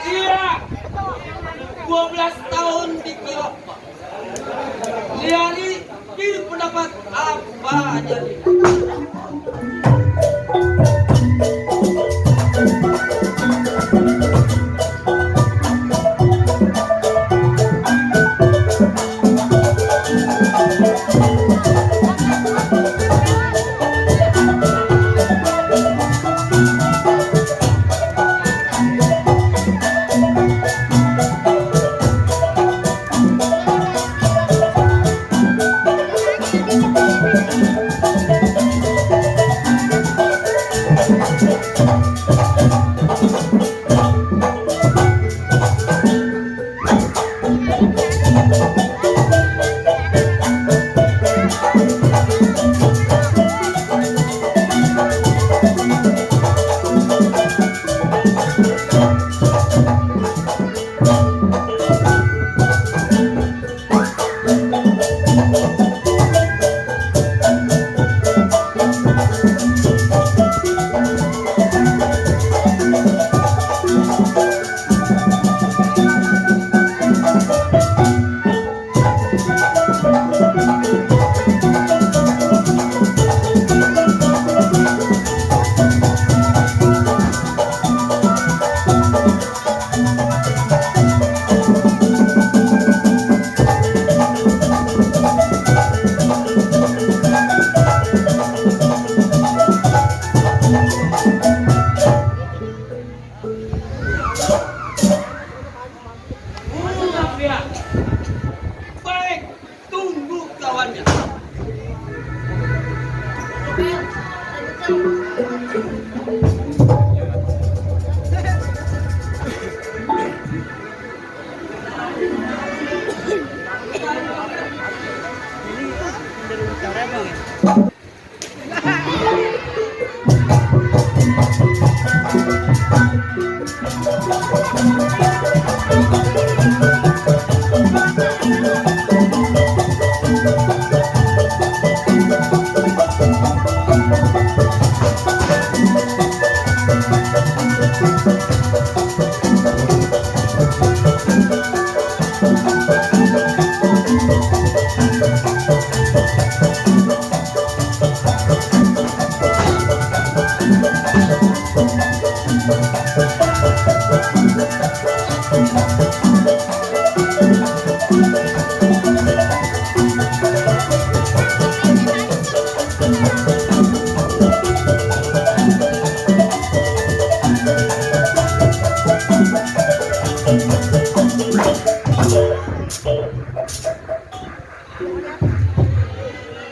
Iya, 12 tahun di kelapa. Liari, pilih pendapat apa aja.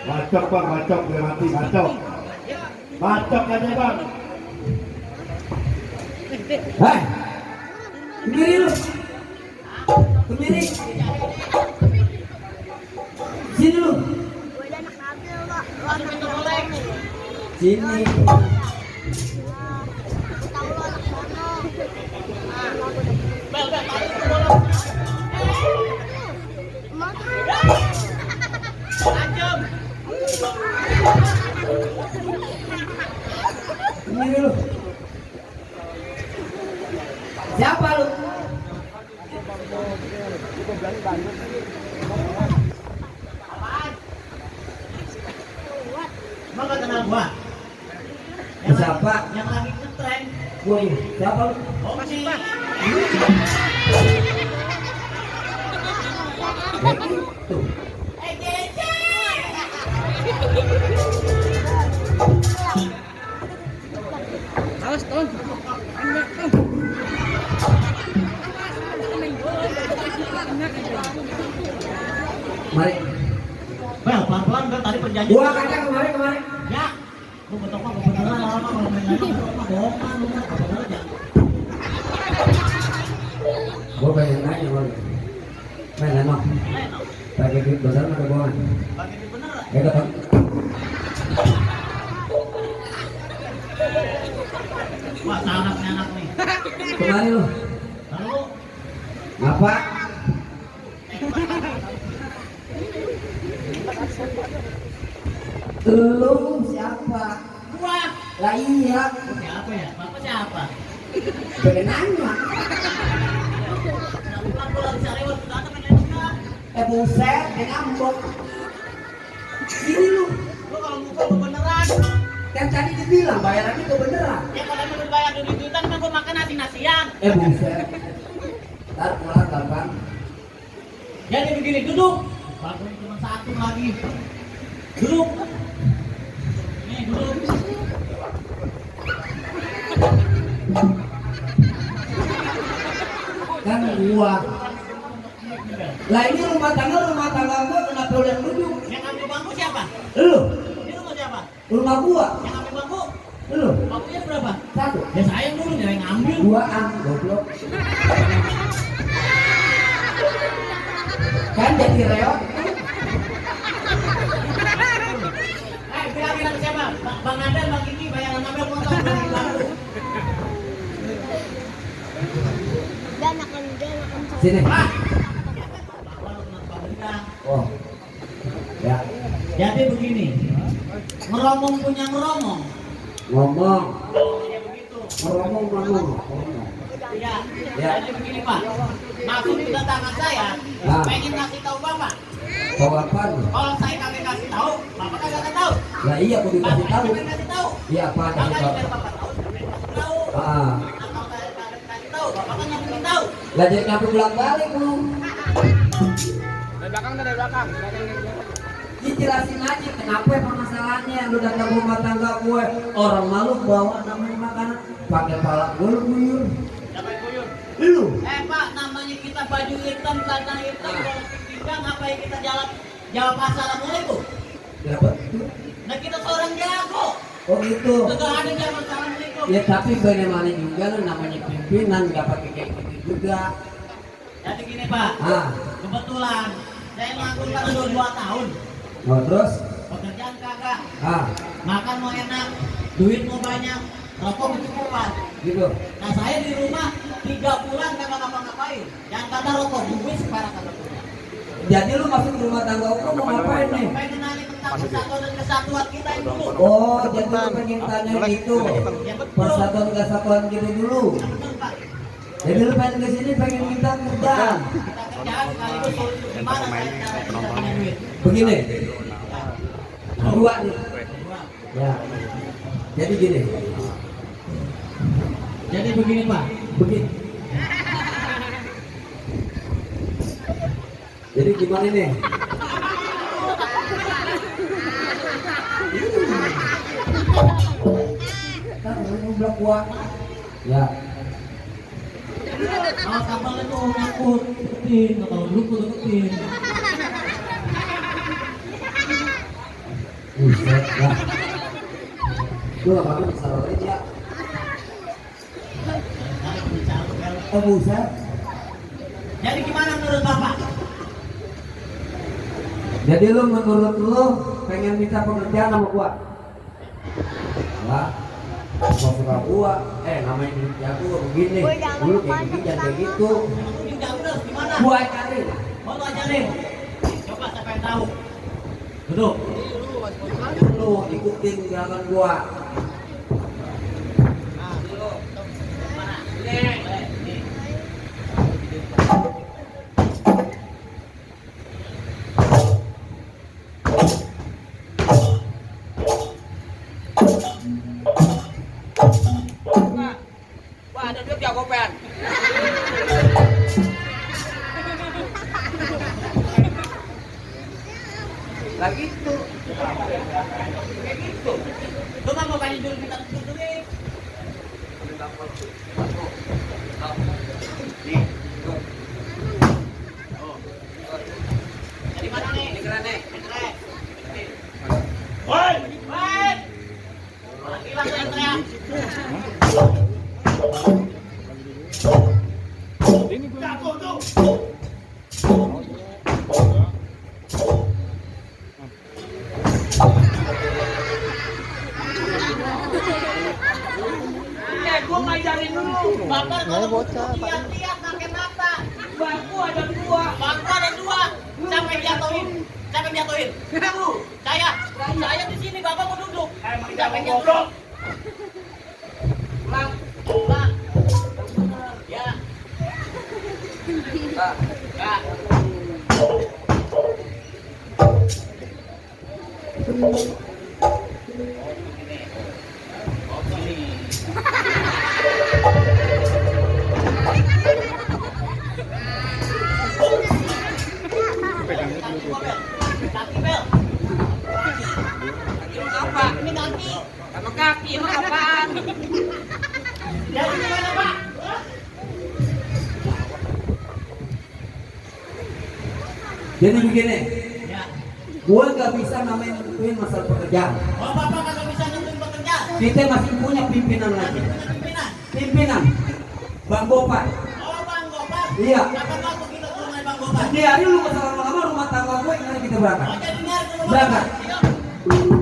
Bacok bang, bacok, biar mati, bacok. Bacok aja bang. Hei, kemiri lu, kemiri, sini lu, sini. Kemiri lu. Siapa lu? Emang gak kenal gua? Siapa? Yang lagi ngetren. Woi, siapa lu? Oci. Tuh. Gece. Awas, Ton. Mari. Bel, pelan-pelan Bel, tadi perjanjian. Gua kata kemarin. Ya. Lu betok mah beneran lama kalau main lagi mah bohongan lu mah bener aja. Gua pengen nanya lu. Main emang. Pakai duit besar atau bohongan? Bagi ini bener. Ya kata. Wah, salah nih anak nih. Kemari lu. Lalu Ngapa? Lu siapa? gua. Lah iya, Siapa ya? Bapak siapa? pengen nanya. Nah, bukan gua lagi sarewat, udah ada main enggak? Buset, ngambek. Sini lu. Lu kalau muka lu beneran. Kan tadi dibilang bayarannya kebeneran. Ya kalau emang lu bayar duit-duitan kan gua makan nasi-nasian. Buset. Ntar pulang kapan? Jadi begini, duduk. Bagus cuma satu lagi. Duduk. Nih, duduk. Kan gua. Lah ini rumah tangga gua kenapa lu yang duduk? Yang ambil bangku siapa? Lu. Ini rumah siapa? Rumah gua. Yang ambil bangku? Lu. Bangkunya berapa? Satu. Ya sayang dulu, jangan yang ngambil. Gua goblok. Kan jadi reot. Bilang siapa? Bang Adam, Bang Kiki, bayaran ngambil motor beli bangku. Sini. Ah. Bapak lu kenapa bilang? Oh. Ya, Jadi begini, ngeromong punya ngeromong. ngomong. Ngomongnya begitu. Ngomong. Ya, Ya. jadi begini Pak. Maksud kedatangan saya, Nah. pengen ngasih tahu Bapak. Tahu apaan? Kalau saya kagak kasih tahu, Bapak kagak tahu. Lah iya aku dikasih Bapak tahu. pengen kasih tahu. Iya apa kasih Makanya tahu? biar Bapak tahu, saya pengen kasih tahu. Ah. Nah, kalau saya kagak kasih tahu, Bapak kan yang pengen tahu. Lah jadi kenapa pulang balik lu? Dari belakang. Dijelasin aja kenapa emang masalahnya lu datang rumah tangga gue, orang malu bawa namanya makanan pakai palak gue lu guyur. Siapa yang guyur? Lu. Pak, namanya kita baju hitam, celana hitam, politik pinggang, apa yang kita jawab assalamualaikum. Dapat itu. Nah kita seorang jago. Oh gitu. Kagak ada jawab assalamualaikum. Ya tapi bagaimana juga lu namanya pimpinan nggak pakai kayak gitu juga. Jadi gini Pak, Ah. kebetulan saya nganggur kan udah 2 tahun. Oh terus? Pekerjaan kagak, Ah. makan mau enak, duit mau banyak, rokok kecukupan. Gitu. Nah saya di rumah 3 bulan kagak ngapa-ngapain. Yang kata rokok gue sekarang kagak punya. Jadi lu masuk ke rumah tangga gua mau ngapain nih? Pengen nanya tentang persatuan dan kesatuan kita yang dulu. Oh, jadi lu pengen tanya gitu. Ya betul. Persatuan kesatuan gitu dulu. Ya betul Pak. Jadi lu pengen ke sini pengen minta kerjaan. Kita kerjaan sekaligus solusi gimana saya cara kita punya duit. Begini. Dua nih. Dua. Ya. Jadi gini. Jadi begini Pak. Begini. Jadi gimana nih? Kan lu belak gua. Ya. Kalau kapalnya tuh ngangkut, deketin. Kalau dulu tuh deketin. Buset, ya. Lu apa bisa lagi ya? Oh, buset. Jadi gimana menurut Bapak? Jadi lu menurut lu pengen minta pekerjaan sama gua? Enggak. Mau suka gua, namanya hidup jago begini. Dulu kayak gini jangan kayak gitu. Udah gimana? Gua ajarin. Mau lu ajarin? Coba siapa yang tahu? Duduk. Lu ikutin gerakan gua. Wah, ada duit jago pen. Lagi itu. Kayak gitu. Lu kan mau pengen dulu minta duit. Jadi mana nih? Ini keren nih. Woi! Woi! Lagi lah yang teriak. Jatuh tuh. Gua ngajarin dulu. Bapak kalau lihat-lihat pakai mata. Bangku ada 2. Bangku ada 2. Siapa yang jatuhin? Siapa yang jatuhin? Kamu. Saya. Saya di sini Bapak mau duduk. Emang Siapa yang jago jatuhin? Pulang. Bang. Ya. Ya. Kaki bel. Apa? Ini kaki. Sama kaki emang apaan? Jadi gimana Pak? Jadi begini, Ya. gua nggak bisa namanya nentuin masalah pekerjaan. Oh Bapak kagak bisa nentuin pekerjaan. Kita masih punya pimpinan lagi. Punya pimpinan. Pimpinan, Bang Gopar. Oh Bang Gopar. Iya. Kapan waktu kita ke rumah Bang Gopar? Di hari lu masalah lama rumah tangga gue, ini kita berangkat. Oh jadi nyari ke rumah Berangkat. Gopar. Ayo.